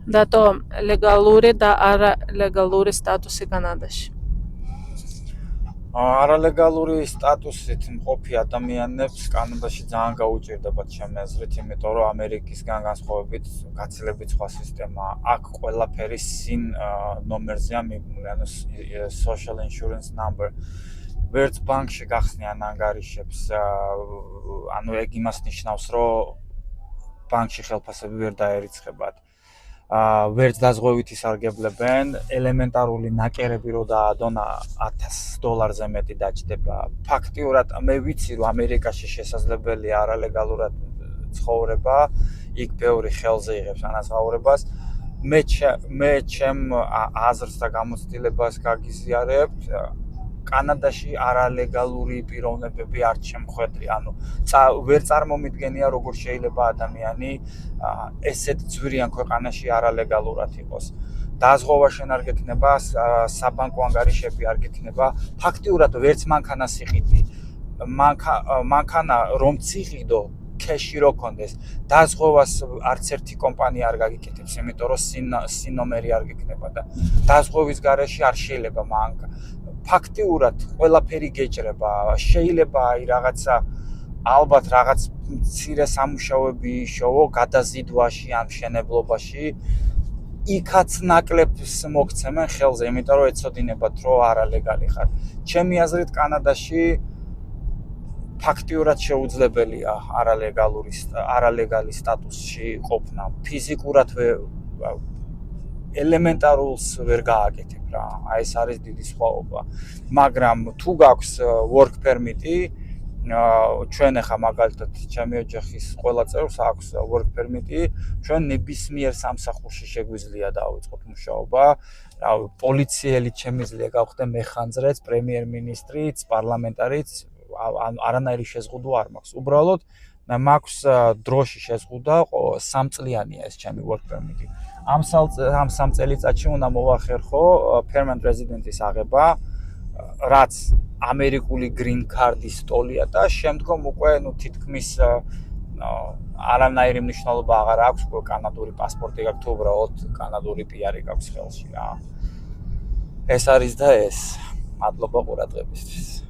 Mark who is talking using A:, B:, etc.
A: დატო ლეგალური და არალეგალური სტატუსი კანადაში.
B: არალეგალური სტატუსით მყოფი ადამიანებს კანადაში ძალიან გაუჭირდებათ ჩემი აზრით, იმიტომ რომ ამერიკისგან განსხვავებით გაცილებით სხვა სისტემაა. აქ ყველაფერი SIN ნომერზეა მიბმული, ანუ social insurance number. ვერც ბანკში გახსნიან ანგარიშებს, ანუ ეგ იმას ნიშნავს, რომ ბანკში ხელფასები ვერ დაერიცხებათ. ვერც დაზღვევით ისარგებლებენ, ელემენტარული ნაკერები რო დაადონ $1000-ზე მეტი დაჯდება. ფაქტიურად მე ვიცი, რომ ამერიკაში შესაძლებელია არალეგალურად ცხოვრება, იქ ბევრი ხელზე იღებს ანაზღაურებას. მე ჩემ აზრს და გამოცდილებას გაგიზიარებ, კანადაში არალეგალური პიროვნებები არ შემხვედრი, ანუ ვერ წარმომიდგენია როგორ შეიძლება ადამიანი ესეთ ძვირიან ქვეყანაში არალეგალურად იყოს. დაზღვევა შენ არ გექნება, საბანკო ანგარიშები არ გექნება, ფაქტიურად ვერც მანქანას იყიდი. მანქანა რომ წიყიდო, ქეში რო კონდეს, დაზღვევას არც ერთი კომპანია არ გაგიკეთებს, იმიტომ რომ SIN ნომერი არ გექნება და დაზღვევის გარეშე არ შეიძლება მანქა. ფაქტიურად ყველაფერი გეჭრება, შეიძლება რაღაცა ალბათ რაღაც მცირე სამუშაოები იშოვო გადაზიდვაში ან მშენებლობაში, იქაც ნაკლებს მოგცემენ ხელზე, იმიტომ რომ ეცოდინებათ, რომ არალეგალი ხარ. ჩემი აზრით კანადაში ფაქტიურად შეუძლებელია არალეგალი სტატუსში ყოფნა. ფიზიკურად ელემენტარულს ვერ გააკეთებ რა. აი ეს არის დიდი სხვაობა. მაგრამ თუ გაქვს work permit-ი, ჩვენ ახლა მაგალითად ჩემი ოჯახის ყველა წევრს აქვს work permit-ი, ჩვენ ნებისმიერ სამსახურში შეგვიძლია დავიწყოთ მუშაობა. რავი, პოლიციელიც შემიძლია გავხდე მეხანძრეც, პრემიერ-მინისტრიც, პარლამენტარიც, არანაირი შეზღუდვა არ მაქვს. უბრალოდ მაქვს დროში შეზღუდა, 3 წლიანია ეს ჩემი work permit-ი. ამ 3 წელიწადში უნდა მოვახერხო permanent resident-ის აღება, რაც ამერიკული green card-ის ტოლია და შემდგომ უკვე თითქმის არანაირი მნიშვნელობა აღარ აქვს, კანადური პასპორტი გაქვს თუ უბრალოდ კანადური PR-ი გაქვს ხელში რა. ეს არის და ეს. მადლობა ყურადღებისთვის.